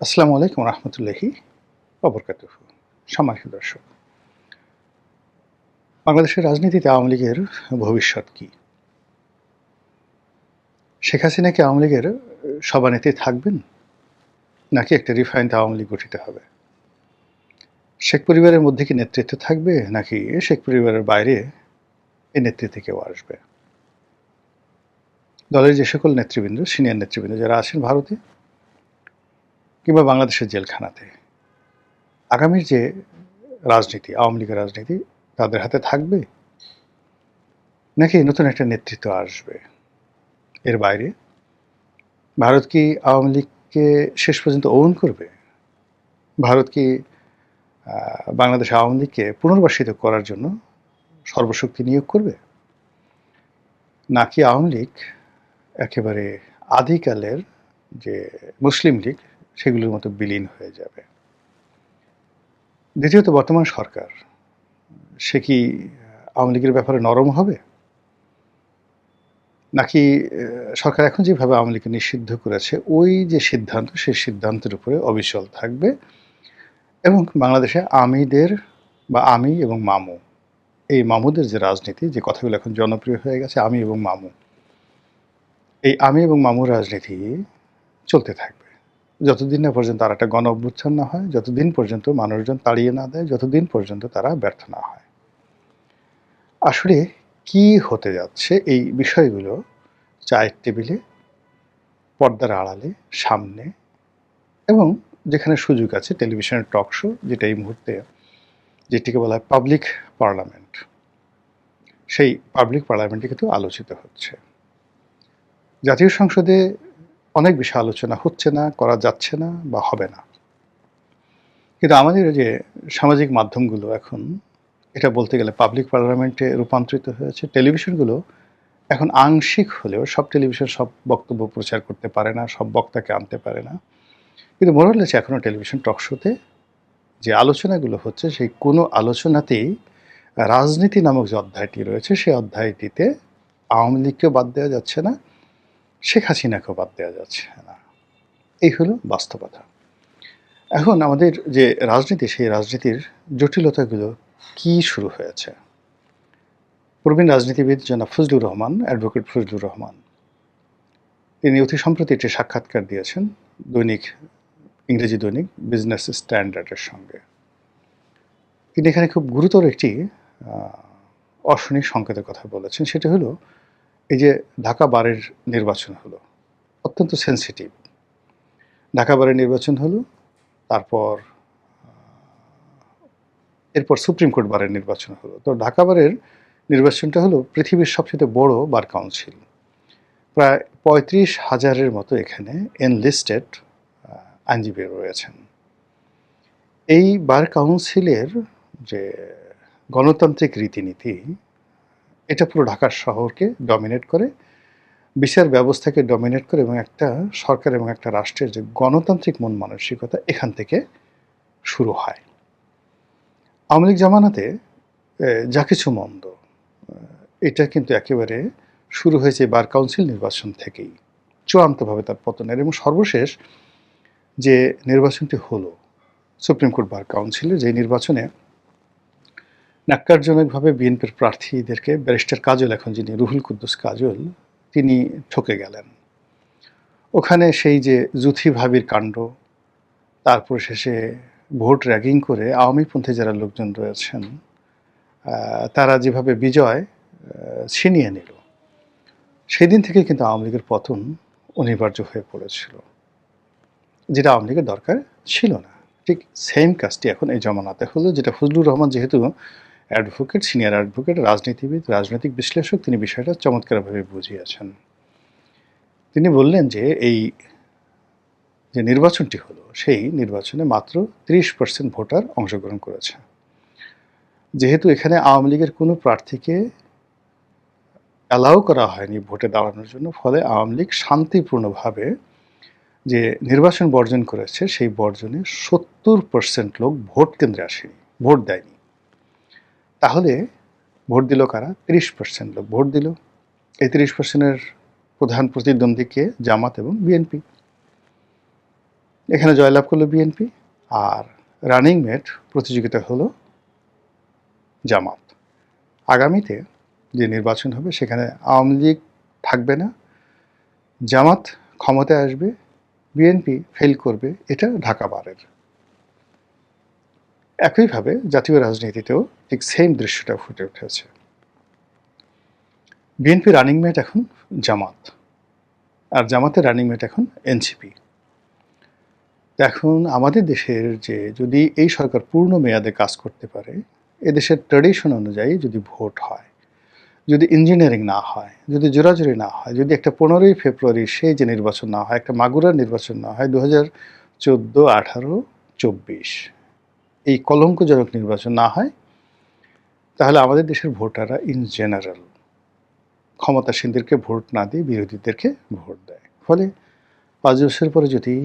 আসসালামু আলাইকুম রহমতুল্লাহি ওবরকাতুহু। সম্মানিত দর্শক, বাংলাদেশের রাজনীতিতে আওয়ামী লীগের ভবিষ্যৎ কি? শেখ হাসিনা কি আওয়ামী লীগের সভানেত্রী থাকবেন, নাকি একটা রিফাইন্ড আওয়ামী লীগ গঠিত হবে? শেখ পরিবারের মধ্যে কি নেতৃত্ব থাকবে, নাকি শেখ পরিবারের বাইরে এই নেতৃত্বে কেউ আসবে? দলের যে সকল নেতৃবৃন্দ, সিনিয়র নেতৃবৃন্দ যারা আছেন ভারতে কিংবা বাংলাদেশের জেলখানাতে, আগামীর যে রাজনীতি, আওয়ামী লীগের রাজনীতি তাদের হাতে থাকবে, নাকি নতুন একটা নেতৃত্ব আসবে? এর বাইরে ভারত কি আওয়ামী লীগকে শেষ পর্যন্ত ওন করবে? ভারত কি বাংলাদেশ আওয়ামী লীগকে পুনর্বাসিত করার জন্য সর্বশক্তি নিয়োগ করবে, নাকি আওয়ামী লীগ একেবারে আদিকালের যে মুসলিম লীগ সেগুলোর মতো বিলীন হয়ে যাবে? দ্বিতীয়ত, বর্তমান সরকার সে কি আওয়ামী লীগের ব্যাপারে নরম হবে, নাকি সরকার এখন যেভাবে আওয়ামী লীগকে নিষিদ্ধ করেছে ওই যে সিদ্ধান্ত, সেই সিদ্ধান্তের উপরে অবিচল থাকবে এবং বাংলাদেশে আমিদের বা আমি এবং মামু, এই মামুদের যে রাজনীতি, যে কথাগুলো এখন জনপ্রিয় হয়ে গেছে, আমি এবং মামু, এই আমি এবং মামুর রাজনীতি চলতে থাকবে যতদিন না পর্যন্ত আর একটা গণ অভ্যুত্থান না হয়, যতদিন পর্যন্ত মানুষজন তাড়িয়ে না দেয়, যতদিন পর্যন্ত তারা ব্যর্থ না হয়। আসলে কি হতে যাচ্ছে এই বিষয়গুলো চায়ের টেবিলে, পর্দার আড়ালে, সামনে এবং যেখানে সুযোগ আছে টেলিভিশনের টক শো, যেটা এই মুহূর্তে যেটিকে বলা হয় পাবলিক পার্লামেন্ট, সেই পাবলিক পার্লামেন্টে কিন্তু আলোচিত হচ্ছে। জাতীয় সংসদে অনেক বিষয় আলোচনা হচ্ছে না, করা যাচ্ছে না বা হবে না, কিন্তু আমাদের যে সামাজিক মাধ্যমগুলো এখন এটা বলতে গেলে পাবলিক পার্লামেন্টে রূপান্তরিত হয়েছে। টেলিভিশনগুলো এখন আংশিক হলেও, সব টেলিভিশন সব বক্তব্য প্রচার করতে পারে না, সব বক্তাকে আনতে পারে না, কিন্তু মোরালেস এখনও টেলিভিশন টক শোতে যে আলোচনাগুলো হচ্ছে সেই কোনো আলোচনাতেই রাজনীতি নামক যে অধ্যায়টি রয়েছে সেই অধ্যায়টিতে আওয়ামী লীগকেও বাদ দেওয়া যাচ্ছে না, শেখ হাসিনাকেও বাদ দেওয়া যাচ্ছে না। এই হলো বাস্তবতা। এখন আমাদের যে রাজনীতি, সেই রাজনীতির জটিলতাগুলো কি শুরু হয়েছে? প্রবীণ রাজনীতিবিদ জনাব ফজলুর রহমান, অ্যাডভোকেট ফজলুর রহমান, তিনি অতি সম্প্রতি একটি সাক্ষাৎকার দিয়েছেন দৈনিক, ইংরেজি দৈনিক বিজনেস স্ট্যান্ডার্ডের সঙ্গে। তিনি এখানে খুব গুরুতর একটি অশনি সংকেতের কথা বলেছেন। সেটা হলো এই যে ঢাকা বারের নির্বাচন হলো, অত্যন্ত সেন্সিটিভ। ঢাকা বারের নির্বাচন হলো, তারপর এরপর সুপ্রিম কোর্ট বারের নির্বাচন হলো। তো ঢাকা বারের নির্বাচনটা হলো পৃথিবীর সবচেয়ে বড় বার কাউন্সিল। প্রায় ৩৫,০০০-এর মতো এখানে এনলিস্টেড আইনজীবী রয়েছেন। এই বার কাউন্সিলের যে গণতান্ত্রিক রীতিনীতি, এটা পুরো ঢাকা শহরকে ডমিনেট করে, বিচার ব্যবস্থাকে ডমিনেট করে, এবং একটা সরকার এবং একটা রাষ্ট্রের যে গণতান্ত্রিক মন মানসিকতা এখান থেকে শুরু হয়। আওয়ামী লীগ জামানাতে যা কিছু মন্দ, এটা কিন্তু একেবারে শুরু হয়েছে বার কাউন্সিল নির্বাচন থেকেই, চূড়ান্তভাবে তার পতনের। এবং সর্বশেষ যে নির্বাচনটি হলো সুপ্রিম কোর্ট বার কাউন্সিলের, যে নির্বাচনে ন্যাক্কারজনকভাবে বিএনপির প্রার্থীদেরকে ব্যারিস্টার কাজল, এখন যিনি রুহুল কুদ্দুস কাজল, তিনি ঠকে গেলেন। ওখানে সেই যে জুথি ভাবির কাণ্ড, তারপর শেষে ভোট র্যাগিং করে আওয়ামীপন্থী যারা লোকজন রয়েছেন তারা যেভাবে বিজয় ছিনিয়ে নিল, সেদিন থেকে কিন্তু আওয়ামী লীগের পতন অনিবার্য হয়ে পড়েছিল, যেটা আওয়ামী লীগের দরকার ছিল না। ঠিক সেম কাজটি এখন এই জমানাতে হলো, যেটা ফজলুর রহমান যেহেতু অ্যাডভোকেট, সিনিয়র অ্যাডভোকেট, রাজনীতিবিদ, রাজনৈতিক বিশ্লেষক, তিনি বিষয়টা চমৎকারভাবে বুঝিয়েছেন। তিনি বললেন যে এই যে নির্বাচনটি হলো, সেই নির্বাচনে মাত্র 30% ভোটার অংশগ্রহণ করেছে। যেহেতু এখানে আওয়ামী লীগের কোনো প্রার্থীকে অ্যালাউ করা হয়নি ভোটে দাঁড়ানোর জন্য, ফলে আওয়ামী লীগ শান্তিপূর্ণভাবে যে নির্বাচন বর্জন করেছে, সেই বর্জনে 70% লোক ভোট কেন্দ্রে আসেনি, ভোট দেয়নি। তাহলে ভোট দিল কারা? 30% লোক ভোট দিল। এই 30%-এর প্রধান প্রতিদ্বন্দ্বীকে জামাত এবং বিএনপি। এখানে জয়লাভ করলো বিএনপি, আর রানিং মেট প্রতিযোগিতা হলো জামাত। আগামীতে যে নির্বাচন হবে সেখানে আওয়ামী লীগ থাকবে না, জামাত ক্ষমতায় আসবে, বিএনপি ফেল করবে, এটা ঢাকা বারের। একইভাবে জাতীয় রাজনীতিতেও ঠিক সেম দৃশ্যটা ফুটে উঠেছে। বিএনপি রানিং মেট এখন জামাত, আর জামাতের রানিং মেট এখন এনসিপি। এখন আমাদের দেশের যে যদি এই সরকার পূর্ণ মেয়াদে কাজ করতে পারে, এদেশের ট্র্যাডিশন অনুযায়ী যদি ভোট হয়, যদি ইঞ্জিনিয়ারিং না হয়, যদি জোরাজুরি না হয়, যদি একটা 15ই ফেব্রুয়ারি সেই যে নির্বাচন না হয়, একটা মাগুরার নির্বাচন না হয়, 2014, 18, 24 এই কলঙ্কজনক নির্বাচন না হয়, তাহলে আমাদের দেশের ভোটাররা ইন জেনারেল ক্ষমতাসীনদেরকে ভোট না দিয়ে বিরোধীদেরকে ভোট দেয়। ফলে 5 বছর পরে যদি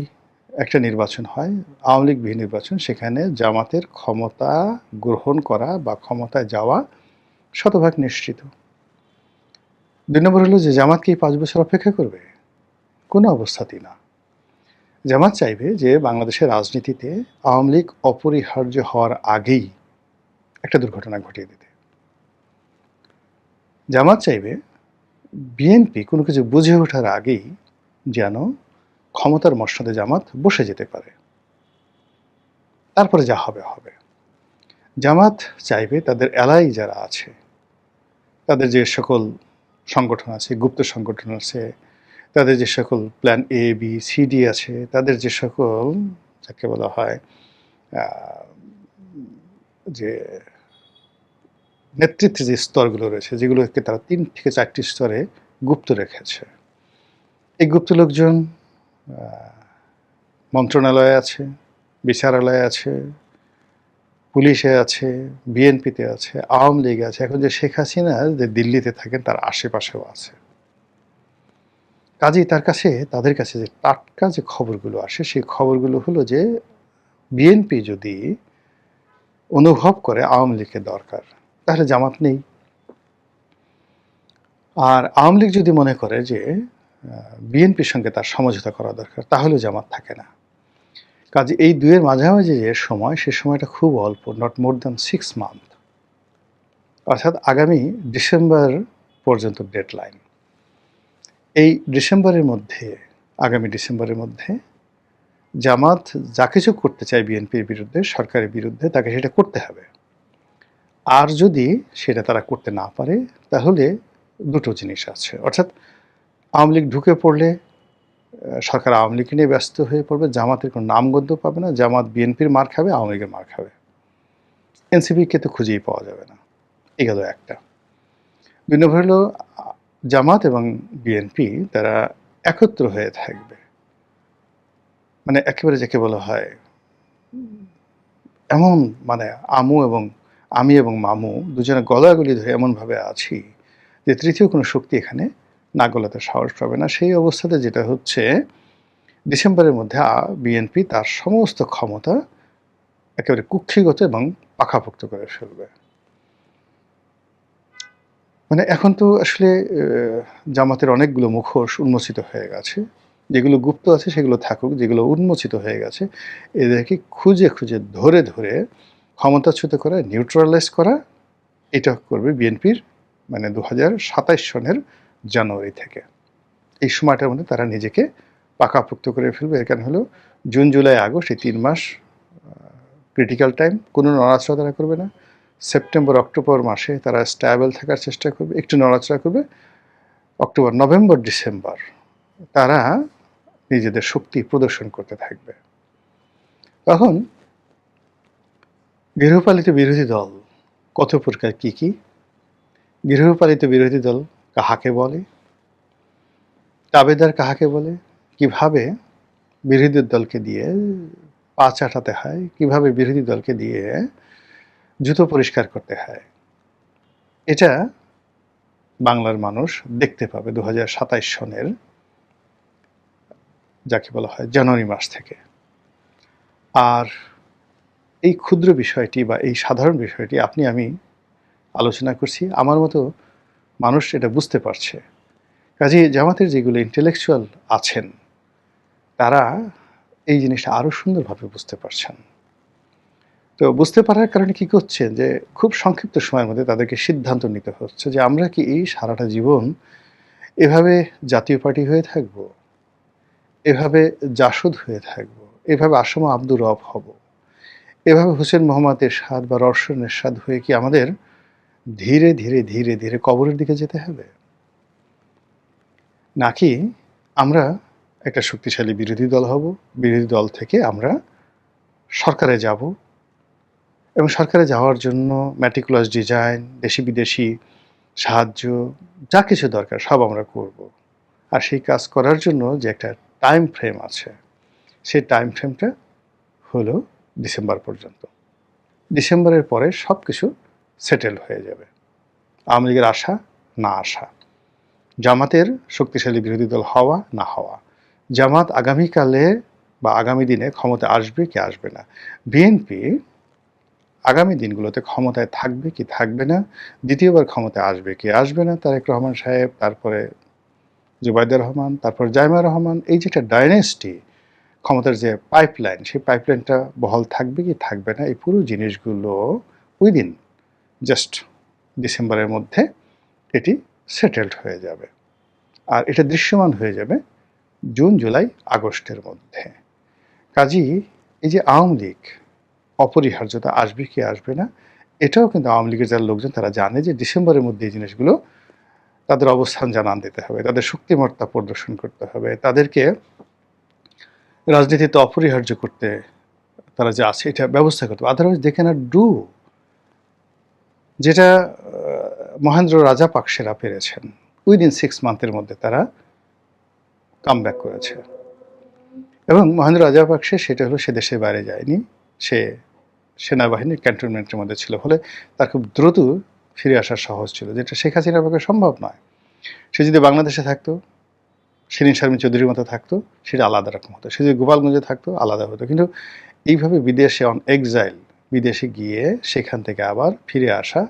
একটা নির্বাচন হয়, আওয়ামী লীগ বিহীন নির্বাচন, সেখানে জামাতের ক্ষমতা গ্রহণ করা বা ক্ষমতায় যাওয়া শতভাগ নিশ্চিত। 2 নম্বর হলো যে জামাত কি 5 বছর অপেক্ষা করবে? কোনো অবস্থাতেই না। জামাত চাইবে যে বাংলাদেশের রাজনীতিতে আওয়ামী লীগ অপরিহার্য হওয়ার আগেই একটা দুর্ঘটনা ঘটিয়ে দিতে। জামাত চাইবে বিএনপি কোনো কিছু বুঝে ওঠার আগেই যেন ক্ষমতার মসনদে জামাত বসে যেতে পারে, তারপরে যা হবে হবে। জামাত চাইবে তাদের এলাই যারা আছে, তাদের যে সকল সংগঠন আছে, গুপ্ত সংগঠন আছে, তাদের যে সকল plan A B C D আছে, তাদের যে সকল যাকে বলা হয় যে নেতৃত্বের যে স্তরগুলো রয়েছে, যেগুলোকে তারা 3 থেকে 4টি স্তরে গুপ্ত রেখেছে, এই গুপ্ত লোকজন মন্ত্রণালয়ে আছে, বিচারালয়ে আছে, পুলিশে আছে, বিএনপিতে আছে, আওয়ামী লীগে আছে, এখন যে শেখ হাসিনা যে দিল্লিতে থাকেন তার আশেপাশেও আছে। কাজেই তাদের কাছে যে টাটকা যে খবরগুলো আসে, সেই খবরগুলো হলো যে বিএনপি যদি অনুভব করে আওয়ামী লীগের দরকার, তাহলে জামাত নেই। আর আওয়ামী লীগ যদি মনে করে যে বিএনপির সঙ্গে তার সমঝোতা করা দরকার, তাহলে জামাত থাকে না। কাজে এই দুয়ের মাঝামাঝি যে সময়, সে সময়টা খুব অল্প, নট মোর দ্যান 6 মান্থ, অর্থাৎ আগামী ডিসেম্বর পর্যন্ত ডেডলাইন। এই আগামী ডিসেম্বরের মধ্যে জামাত যা কিছু করতে চায় বিএনপির বিরুদ্ধে, সরকারের বিরুদ্ধে, তাকে সেটা করতে হবে। আর যদি সেটা তারা করতে না পারে, তাহলে দুটো জিনিস আছে, অর্থাৎ আওয়ামী লীগ ঢুকে পড়লে সরকার আওয়ামী লীগকে নিয়ে ব্যস্ত হয়ে পড়বে, জামাতের কোনো নামগন্ধ পাবে না, জামাত বিএনপির মার খাবে, আওয়ামী লীগের মার খাবে, এনসিপিকে তো খুঁজেই পাওয়া যাবে না। এই গেল একটা। 2 নম্বর হলো জামাত এবং বিএনপি তারা একত্র হয়ে থাকবে, মানে একেবারে যাকে বলা হয় এমন, মানে আমি এবং মামু দুজনে গলাগলি ধরে এমনভাবে আছি যে তৃতীয় কোনো শক্তি এখানে না গলাতে সাহস পাবে না। সেই অবস্থাতে যেটা হচ্ছে, ডিসেম্বরের মধ্যে বিএনপি তার সমস্ত ক্ষমতা একেবারে কুক্ষিগত এবং পাকাপোক্ত করে ফেলবে। মানে এখন তো আসলে জামাতের অনেকগুলো মুখোশ উন্মোচিত হয়ে গেছে, যেগুলো গুপ্ত আছে সেগুলো থাকুক, যেগুলো উন্মোচিত হয়ে গেছে এদেরকে খুঁজে খুঁজে ধরে ধরে ক্ষমতাচ্যুত করা, নিউট্রালাইজ করা, এটা করবে বিএনপির, মানে 2027 সনের জানুয়ারি থেকে। এই সময়টার মধ্যে তারা নিজেকে পাকাপোক্ত করে ফেলবে। এর কারণ হলো জুন জুলাই আগস্ট এই 3 মাস ক্রিটিক্যাল টাইম, কোনো নড়াচড়া তারা করবে না। সেপ্টেম্বর অক্টোবর মাসে তারা স্ট্যাবল থাকার চেষ্টা করবে, একটু নড়াচড়া করবে। অক্টোবর নভেম্বর ডিসেম্বর তারা নিজেদের শক্তি প্রদর্শন করতে থাকবে। তখন গৃহপালিত বিরোধী দল কত প্রকার, কি কি গৃহপালিত বিরোধী দল কাহাকে বলে, তাবেদার কাহাকে বলে, কিভাবে বিরোধী দলকে দিয়ে পা চাটাতে হয়, কিভাবে বিরোধী দলকে দিয়ে জুতো পরিষ্কার করতে হয়, এটা বাংলার মানুষ দেখতে পাবে 2027 সনের যাকে বলা হয় জানুয়ারি মাস থেকে। আর এই ক্ষুদ্র বিষয়টি বা এই সাধারণ বিষয়টি আপনি আমি আলোচনা করছি, আমার মতো মানুষ এটা বুঝতে পারছে। কাজেই জামাতের যেগুলো ইন্টেলেকচুয়াল আছেন, তারা এই জিনিসটা আরও সুন্দরভাবে বুঝতে পারছেন। তো বুঝতে পারার কারণে কি করছেন যে খুব সংক্ষিপ্ত সময়ের মধ্যে তাদেরকে সিদ্ধান্ত নিতে হচ্ছে যে আমরা কি এই সারাটা জীবন এভাবে জাতীয় পার্টি হয়ে থাকব, এভাবে জাসদ হয়ে থাকব, এভাবে আসম আব্দুর রব হব, এভাবে হোসেন মোহাম্মদ এরশাদ বা রওশন এরশাদ হয়ে কি আমাদের ধীরে ধীরে ধীরে ধীরে কবরের দিকে যেতে হবে, নাকি আমরা একটা শক্তিশালী বিরোধী দল হব, বিরোধী দল থেকে আমরা সরকারে যাব এবং সরকারে যাওয়ার জন্য ম্যাটিকুলাস ডিজাইন, দেশি বিদেশি সাহায্য, যা কিছু দরকার সব আমরা করব। আর সেই কাজ করার জন্য যে একটা টাইম ফ্রেম আছে, সেই টাইম ফ্রেমটা হলো ডিসেম্বর পর্যন্ত। ডিসেম্বরের পরে সব কিছু সেটেল হয়ে যাবে। আওয়ামী লীগের আসা না আসা, জামাতের শক্তিশালী বিরোধী দল হওয়া না হওয়া, জামাত আগামীকালে বা আগামী দিনে ক্ষমতা আসবে কি আসবে না, বিএনপি আগামী দিনগুলোতে ক্ষমতায় থাকবে কি থাকবে না, দ্বিতীয়বার ক্ষমতায় আসবে কি আসবে না, তারেক রহমান সাহেব, তারপরে জুবাইদুর রহমান, তারপর জাইমা রহমান, এই যেটা ডাইনেস্টি, ক্ষমতার যে পাইপলাইন, সেই পাইপলাইনটা বহাল থাকবে কি থাকবে না, এই পুরো জিনিসগুলো উইদিন জাস্ট ডিসেম্বরের মধ্যে এটি সেটেলড হয়ে যাবে। আর এটা দৃশ্যমান হয়ে যাবে জুন, জুলাই, আগস্টের মধ্যে। কাজেই এই যে আওয়ামী লীগ অপরিহার্যতা আসবে কি আসবে না, এটাও কিন্তু আওয়ামী লীগের যারা লোকজন তারা জানে যে ডিসেম্বরের মধ্যে এই জিনিসগুলো তাদের অবস্থান জানান দিতে হবে, তাদের শক্তিমত্তা প্রদর্শন করতে হবে, তাদেরকে রাজনীতিতে অপরিহার্য করতে তারা যে আছে এটা ব্যবস্থা করতে হবে। আদারওয়াইজ দে ক্যানট ডু যেটা মহেন্দ্র রাজাপাকসেরা পেরেছেন। উইদিন 6 মান্থের মধ্যে তারা কামব্যাক করেছে। এবং মহেন্দ্র রাজাপাকসে সেটা হলো সে দেশের বাইরে যায়নি, সে সেনাবাহিনীর ক্যান্টনমেন্টের মধ্যে ছিল, ফলে তার খুব দ্রুত ফিরে আসা সহজ ছিল, যেটা শেখ হাসিনার পক্ষে সম্ভব নয়। সে যদি বাংলাদেশে থাকতো, শিরিন শারমিন চৌধুরীর মতো থাকতো, সেটা আলাদা রকম হতো। সে যদি গোপালগঞ্জে থাকতো আলাদা হতো। কিন্তু এইভাবে বিদেশে অন এক্সাইল, বিদেশে গিয়ে সেখান থেকে আবার ফিরে আসা,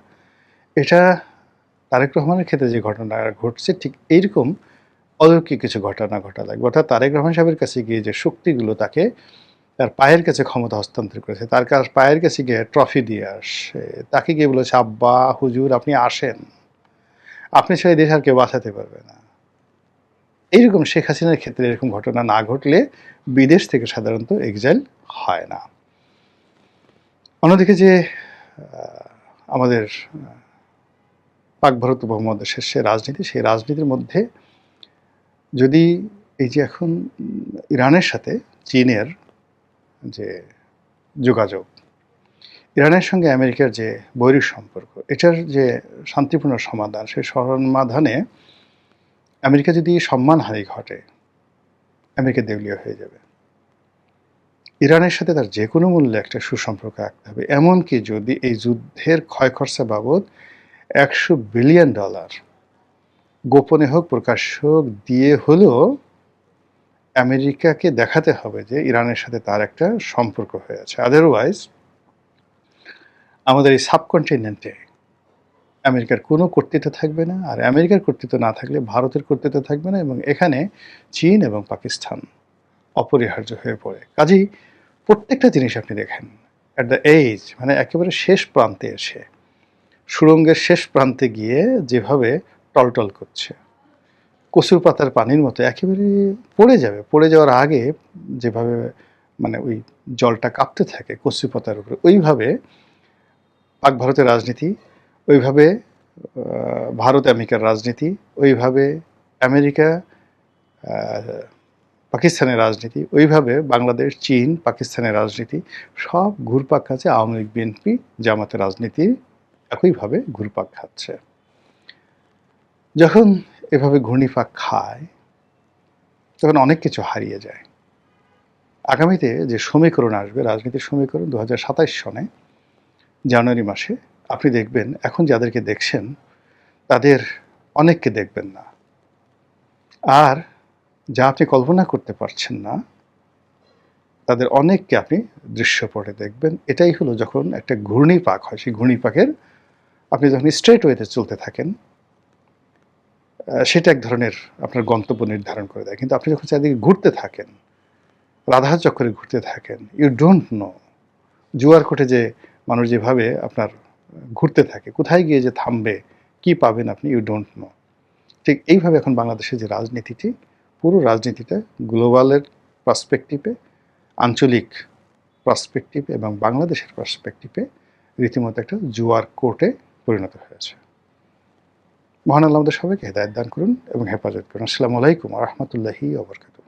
এটা তারেক রহমানের ক্ষেত্রে যে ঘটনা ঘটছে ঠিক এইরকম অলৌকিক কিছু ঘটনা ঘটা লাগবে। অর্থাৎ তারেক রহমান সাহেবের কাছে গিয়ে যে শক্তিগুলো তাকে তার পায়ের কাছে ক্ষমতা হস্তান্তর করেছে, তার পায়ের কাছে গিয়ে ট্রফি দিয়ে আসে, তাকে গিয়ে বলেছে আব্বা হুজুর আপনি আসেন, আপনি ছাড়া দেশ আর কেউ বাঁচাতে পারবে না। এইরকম শেখ হাসিনার ক্ষেত্রে এরকম ঘটনা না ঘটলে বিদেশ থেকে সাধারণত এক্সাইল হয় না। অন্যদিকে যে আমাদের পাক ভারত উপমহাদেশের সে রাজনীতি, সেই রাজনীতির মধ্যে যদি এই যে এখন ইরানের সাথে চীনের যে যোগাযোগ, ইরানের সঙ্গে আমেরিকার যে বৈরী সম্পর্ক, এটার যে শান্তিপূর্ণ সমাধান, সেই সমাধানে আমেরিকা যদি সম্মানহানি ঘটে, আমেরিকা দেউলিয়া হয়ে যাবে। ইরানের সাথে তার যে কোনো মূল্যে একটা সুসম্পর্ক রাখতে হবে। এমনকি যদি এই যুদ্ধের ক্ষয় খরচা বাবদ $100 বিলিয়ন গোপনে হোক প্রকাশ্য হোক দিয়ে হলেও আমেরিকাকে দেখাতে হবে যে ইরানের সাথে তার একটা সম্পর্ক হয়ে আছে। আদারওয়াইজ আমাদের এই সাবকন্টিনেন্টে আমেরিকার কোনো কর্তৃত্ব থাকবে না, আর আমেরিকার কর্তৃত্ব না থাকলে ভারতের কর্তৃত্ব থাকবে না, এবং এখানে চীন এবং পাকিস্তান অপরিহার্য হয়ে পড়ে। কাজেই প্রত্যেকটা জিনিস আপনি দেখেন অ্যাট দ্য এজ, মানে একেবারে শেষ প্রান্তে এসে, সুড়ঙ্গের শেষ প্রান্তে গিয়ে যেভাবে টলটল করছে, কচুর পাতার পানির মতো একেবারে পড়ে যাবে, পড়ে যাওয়ার আগে যেভাবে মানে ওই জলটা কাঁপতে থাকে কচু পাতার উপরে, ওইভাবে পাক ভারতের রাজনীতি, ওইভাবে ভারত আমেরিকার রাজনীতি, ওইভাবে আমেরিকা পাকিস্তানের রাজনীতি, ওইভাবে বাংলাদেশ, চীন, পাকিস্তানের রাজনীতি, সব ঘুরপাক খাচ্ছে আওয়ামী লীগ, বিএনপি, জামাতের রাজনীতি একইভাবে ঘুরপাক খাচ্ছে। যখন এভাবে ঘূর্ণিপাক খায় তখন অনেক কিছু হারিয়ে যায়। আগামীতে যে সমীকরণ আসবে, রাজনীতির সমীকরণ 2027 সনে জানুয়ারি মাসে, আপনি দেখবেন এখন যাদেরকে দেখছেন তাদের অনেককে দেখবেন না, আর যা আপনি কল্পনা করতে পারছেন না তাদের অনেককে আপনি দৃশ্যপটে দেখবেন। এটাই হলো যখন একটা ঘূর্ণিপাক হয়, সেই ঘূর্ণিপাকের আপনি যখন স্ট্রেট ওয়েতে চলতে থাকেন, সেটা এক ধরনের আপনার গন্তব্য নির্ধারণ করে দেয়। কিন্তু আপনি যখন চারিদিকে ঘুরতে থাকেন, রাধার চক্করে ঘুরতে থাকেন, ইউ ডোন্ট নো জুয়ার কোর্টে যে মানুষ যেভাবে আপনার ঘুরতে থাকে, কোথায় গিয়ে যে থামবে, কি পাবেন আপনি, ইউ ডোন্ট নো। ঠিক এইভাবে এখন বাংলাদেশের যে রাজনীতিটি, পুরো রাজনীতিটা গ্লোবালের পার্সপেক্টিভে, আঞ্চলিক পার্সপেক্টিভে এবং বাংলাদেশের পার্সপেক্টিভে রীতিমতো একটা জুয়ার কোর্টে পরিণত হয়েছে। মহান আল্লাহ আমাদের সবাইকে হেদায়েত দান করুন এবং হেফাজত করুন। আসসালামু আলাইকুম ওয়া রাহমাতুল্লাহি ওয়া বারাকাতুহু।